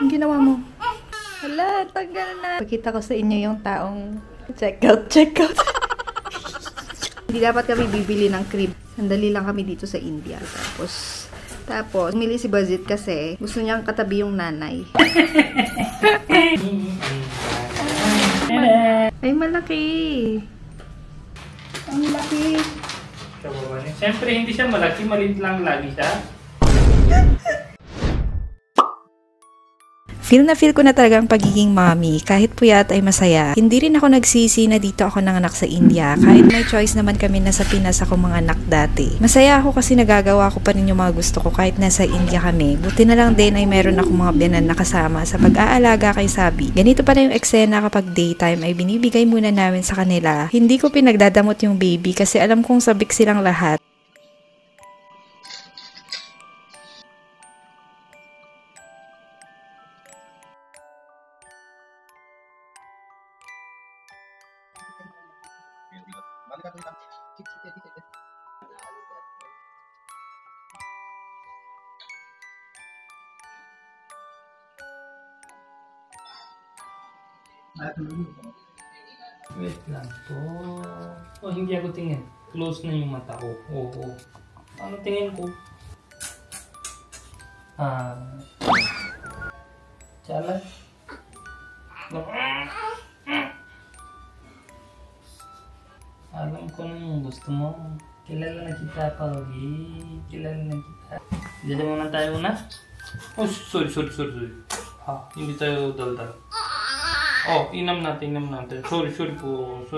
Ang ginawa mo? Hala, tanggal na. Pakita ko sa inyo yung taong checkout. Hindi dapat kami bibili ng cream. Sandali lang kami dito sa India. Tapos, umili si Bazit kasi gusto niyang katabi yung nanay. Ay, malaki. Ang laki. Siyempre, hindi siya malaki. Maliit lang lagi siya. Feel na feel ko na talaga ang pagiging mommy. Kahit puyat ay masaya. Hindi rin ako nagsisi na dito ako nanganak sa India. Kahit may choice naman kami na sa Pinas ako mga anak dati. Masaya ako kasi nagagawa ko pa rin yung mga gusto ko kahit nasa India kami. Buti na lang din ay meron akong mga biyanan na kasama sa pag-aalaga kay Sabi. Ganito pala yung eksena kapag daytime ay binibigay muna namin sa kanila. Hindi ko pinagdadamot yung baby kasi alam kong sabik silang lahat. Wait lang po. Oh, hindi ako tingin. Close na yung mata ko. Oo. Ano tingin ko? Chala. Alam ko na yung gusto mo. Kilala na kita, Paugi. Kilala na kita. Dali mo na tayo na? Oh, sorry. Hindi tayo daldal. Oh, inam natin. Sorry po. Oh,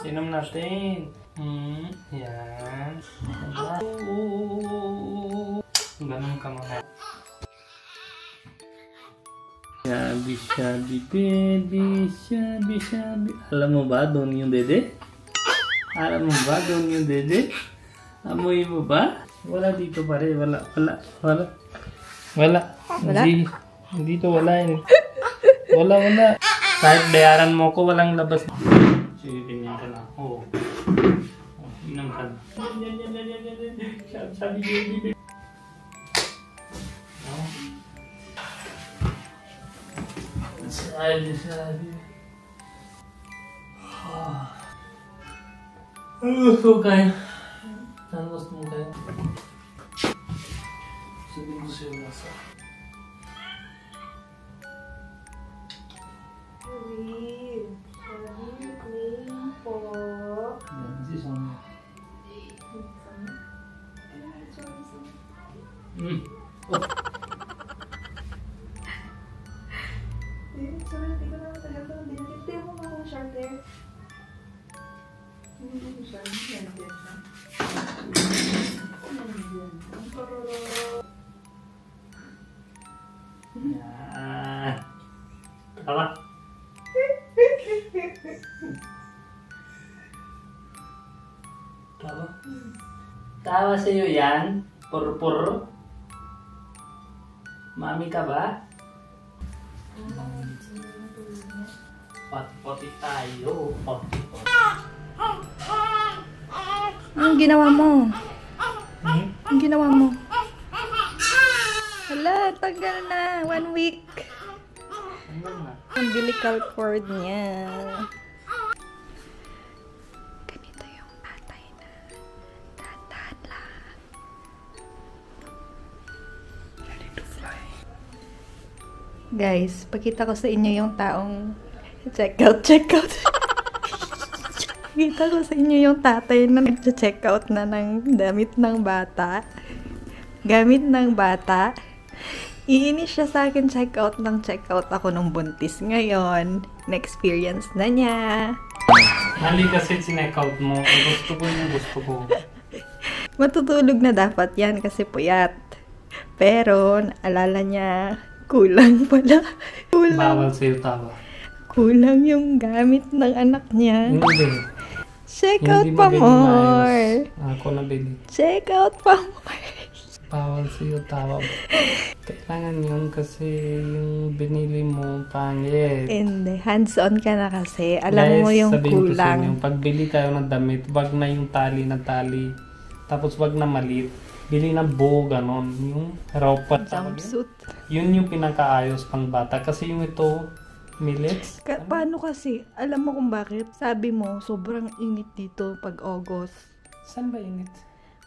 inam natin. Yan. Ganun ka mga. Shabi, baby, shabi. Alam mo ba doon yung dede? Amoy mo ba? Wala dito pare, wala. Dito wala yun. Wala. Kahit bayaran mo ko, walang labas. Sige, ganyan ka lang. Oo. Inang ka. Sabi, baby. Sabi. Ano gusto mo kaya? Ano gusto mo kaya? Sabihin ko sa'yo nasa. Tawa. Tawa sa'yo yan? Purpur? Mami ka ba? Poti tayo. Poti. Anong ginawa mo? Anong ginawa mo? Hala, tanggal na. 1 week. Umbilical cord niya. Ganito yung atay na. Dahan-dahan lang. Ready to fly. Guys, pakita ko sa inyo yung taong checkout. Pakita ko sa inyo yung tatay na nag-checkout na ng damit ng bata. Gamit ng bata. Iinis siya sa akin, checkout ako nung buntis. Ngayon, na-experience na niya. Mali kasi sineckout mo. Gusto ko. Matutulog na dapat yan kasi puyat. Pero, naalala niya, kulang pala. Bawal sa'yo tawa. Kulang yung gamit ng anak niya. Hindi. Checkout pa more. Ako na bili. Checkout pa more. Bawal sa'yo tawa. Kailangan yun kasi yung binili mo pangit. Hindi. Hands-on ka na kasi. Alam mo yung kulang. Yung pagbili tayo ng damit, wag na yung tali na tali. Tapos wag na maliit. bili ng bow, ganon. Yung rapat. Jumpsuit. Yun yung pinakaayos pang bata. Kasi yung ito, millets. Paano kasi? Alam mo kung bakit? Sabi mo, sobrang init dito pag August. Saan ba init?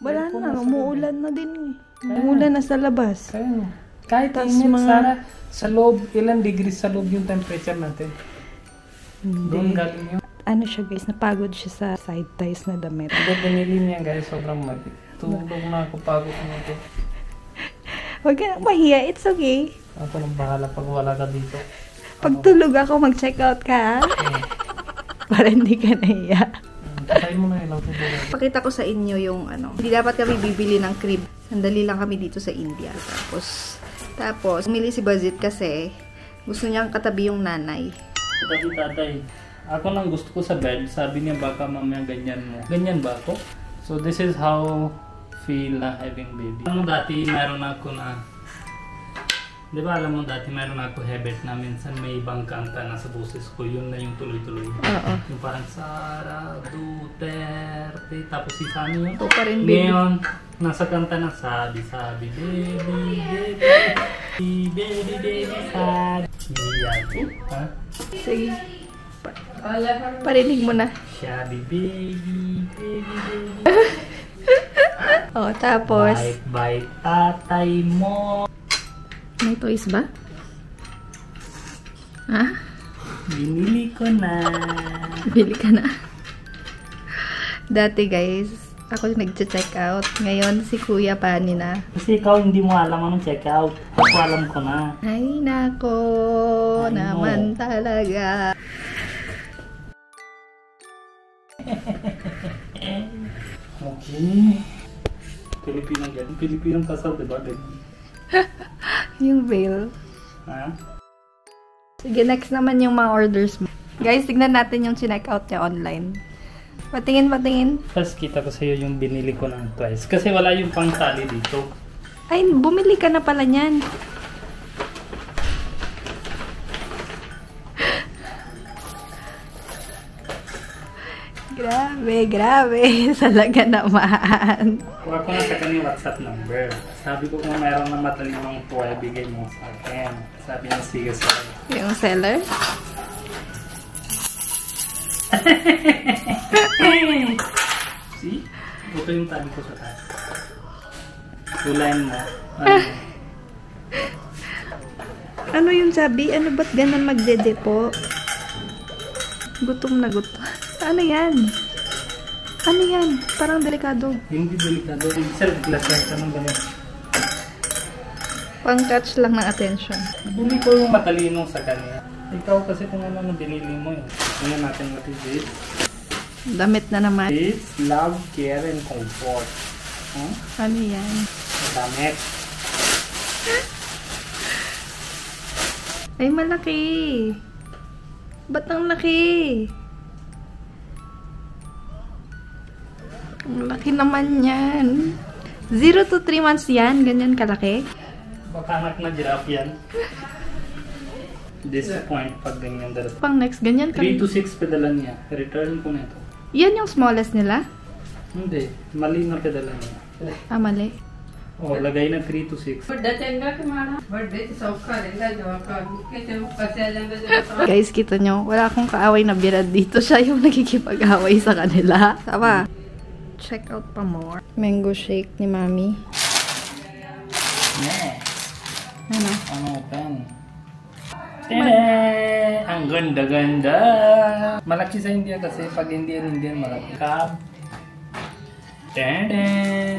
Wala Aircon na, nasa umuulan na din eh. Umuulan na sa labas. Kaya, kahit Tas init, mga- Sarah, sa loob, ilang degrees sa loob yung temperature natin? Doon Hindi. galing yun. Ano siya guys, napagod siya sa side ties na damit. Ito, binili niya guys, sobrang mali. Tulog na ako, pagod na ito. Huwag ka nang mahiya, it's okay. Ako nang bahala pag wala ka dito. Pag tulog ako, mag-check out ka. Para hindi ka nahiya. Try mo na yun ang tulog. Pakita ko sa inyo yung ano. Hindi dapat kami bibili ng crib. Sandali lang kami dito sa India. Tapos, umili si Bazit kasi gusto niyang katabi yung nanay. Sabi tatay, ako nang gusto ko sa bed, sabi niya baka mamaya ganyan mo. Ganyan ba ako? So this is how feel na having baby. Alam mo dati meron ako na, di ba alam mo dati meron ako habit na minsan may ibang kanta na sa boses ko, yun na yung tuloy-tuloy. Oo. Yung parang Sara Duterte, tapos si Sunny yun. Ito pa rin, baby. Ngayon, nasa kanta na sabi, baby, baby, sabi. Yan. Ha? Sige. Parinig mo na. Shabby baby, baby. Oh, tapos, Bite tatay mo. may toys ba? Ha? Binili ko na. Bili ka na. Dati guys, ako yung nag-check out. Ngayon, si Kuya Pani na. Kasi ikaw hindi mo alam anong check out. Ako alam ko na. Ay, nako Ay, naman no. talaga. Okay. Pilipinang ganun. Pilipinang kasal, diba? Yung veil. Ha? Sige, next naman yung mga orders mo. Guys, tignan natin yung check out niya online. Patingin. Tapos kita ko sa'yo yung binili ko ng twice. Kasi wala yung pang tali dito. Ay, bumili ka na pala niyan. Grabe. Talaga naman. Kuha ko na sa kanyang WhatsApp number. Sabi ko kung mayroon na matalinong toy, bigay mo sa akin. Sabi niya, sige sir. Yung seller? See? Ito yung tali ko sa taas. Tulayin mo. Ano yung sabi? Ano ba't ganun magdedepo? Gutom na gutom. Ano yan? Ano yan? Parang delikado. Hindi delikado. Sir, glass yan. Anong ganun? Pang-catch lang ng attention. Bili ko yung matalino sa kanya. Ikaw kasi kung ano ang binili mo eh. Tingnan natin what is this. Damit na naman. This love, care, and comfort. Huh? Ano yan? Damit. Ay, malaki. Ba't ang laki? Ang laki naman yan. 0 to 3 months yan. Ganyan kalaki. Baka anak na giraffe yan. Disappoint pag ganyan dalawa. Pang next, ganyan 3 kalaki. to 6 pedalan niya. Return ko na ito. Yan yung smallest nila? Hindi. Mali na pedalan niya. Ah, mali. Oh, lagay na 3 to 6. Guys, kita nyo, wala akong kaaway na birad dito. Siya yung nakikipag-away sa kanila. Tama. Check out pa more. Mango shake ni Mami. Yes. Ano? Ang open. Tada! Ang ganda-ganda! Malaki sa India kasi pag Indian malaki. Cup. Tada!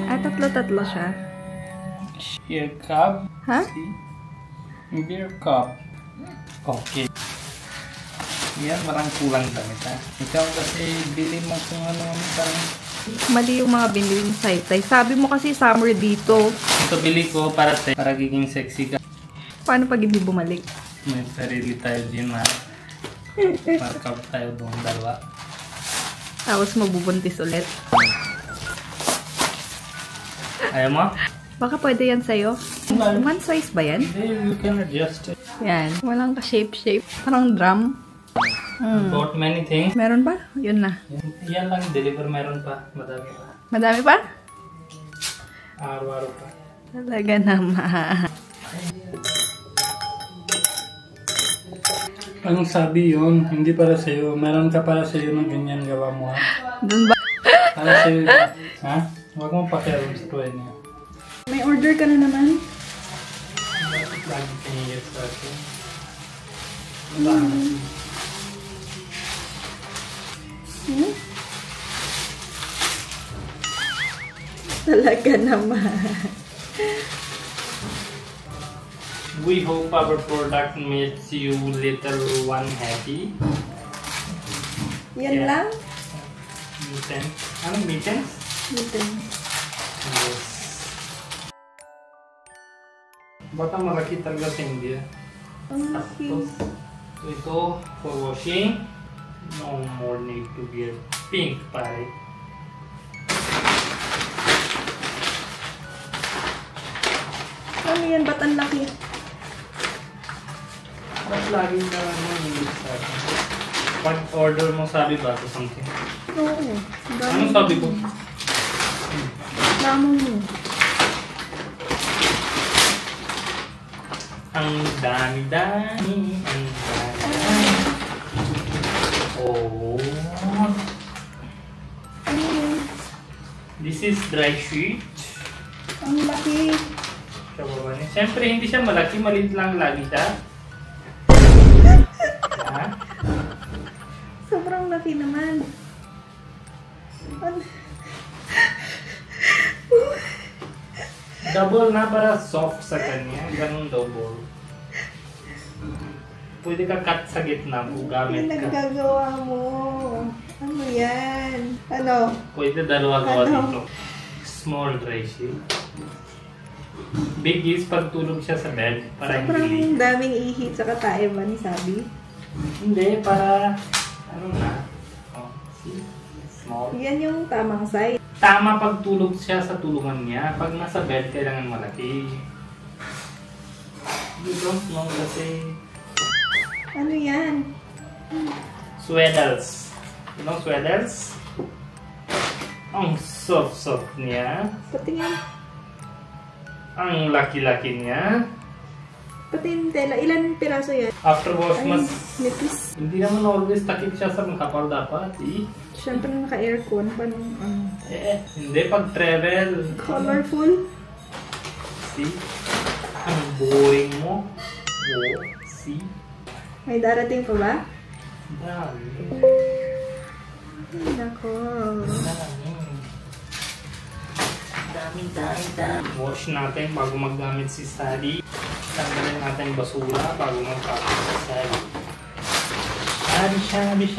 Ah, tatlo siya. Beer cup. Ha? See? Beer cup. Okay. Yan, marang kulang damit ha. Ikaw kasi bili mo kung ano parang... Mali yung mga binili mo sa itay. Sabi mo kasi summer dito. Ito bili ko para giging sexy ka. Paano pag hindi bumalik? May sarili tayo din ha. Markup tayo doon dalawa. Tapos mabubuntis ulit. Ayaw mo? Baka pwede yan sa'yo. One size ba yan? Then you can adjust it. Yan. Walang ka-shape. Parang drum. Bought many things. Meron ba? Yun na. Yan lang, deliver meron pa. Madami pa. Madami pa? Araw-araw pa. Talaga naman. Anong sabi yun? Hindi para sa'yo. Meron ka para sa'yo ng ganyan gawa mo, ha? Dun ba? Para sa'yo, ha? Huwag mo pakialam sa tuwa niya. May order ka na naman? Lagi pinigil sa akin. Talaga naman. We hope our product makes you little one happy. Yan Yeah. lang? Mittens. Anong mittens? Mittens. Yes. Baka malaki talaga sa India. Ang Tapos, ito for washing. No more need to get pink, pare. Ano yan? Ba't ang laki? Ba't laging na English sa akin? Pag order mo sabi ba ito something? Oo. Anong sabi ko? Lamang mo. Ang dami-dami. Ang dami-dami. Oh. Ano yun? This is dry sheet. Ang laki. Kabawa niya. Siyempre, hindi siya malaki. Maliit lang lagi siya. Ha? Sobrang laki naman. Ano? Double na para soft sa kanya. Ganun double. Pwede ka cut sa gitna kung gamit Ano ka. nagagawa mo? Ano yan? Ano? Pwede dalawa gawa Ano? dito. Small dry sheet. Big is pagtulog siya sa bed para hindi. Sobrang daming ihit sa katae ba ni Sabi? Hindi, para ano na. Oh, see? Small. Yan yung tamang size. Tama pagtulog siya sa tulungan niya. Pag nasa bed, kailangan malaki. You don't know kasi. Ano yan? Sweaters. You know sweaters? Ang soft-soft niya. Patingin. Ang laki-laki niya. Patingin tela. Ilan piraso yan? After wash, Ay, mas nipis. hindi naman always takip siya sa kapal dapat. Eh, Siyempre naka-aircon. Paano? hindi pag travel. Colorful. See? Ang boring mo. Oh, see? May darating pa ba? Dami. Ay, nako. Dami. Wash natin bago maggamit si Sally. Tanggalin natin basura bago magkakit si Sally. Shabby.